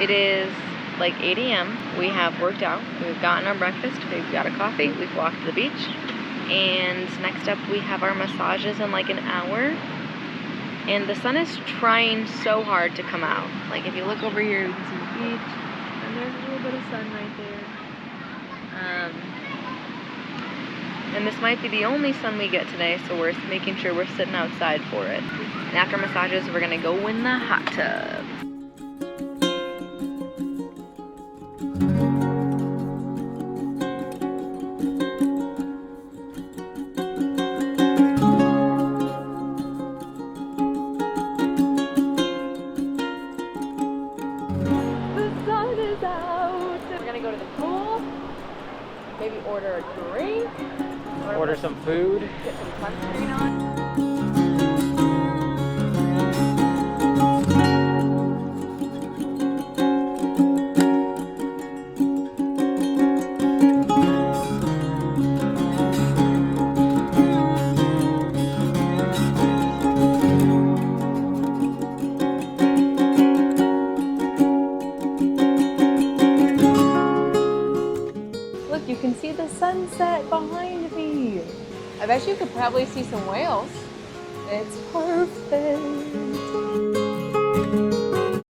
It is like 8 a.m. We have worked out. We've gotten our breakfast. We've got a coffee. We've walked to the beach. And next up we have our massages in like an hour. And the sun is trying so hard to come out. Like if you look over here, you can see the beach. And there's a little bit of sun right there. And this might be the only sun we get today, so we're making sure we're sitting outside for it. And after massages, we're gonna go in the hot tub. Go to the pool, maybe order a drink, order some food, get some sunscreen on. You can see the sunset behind me. I bet you could probably see some whales. It's perfect.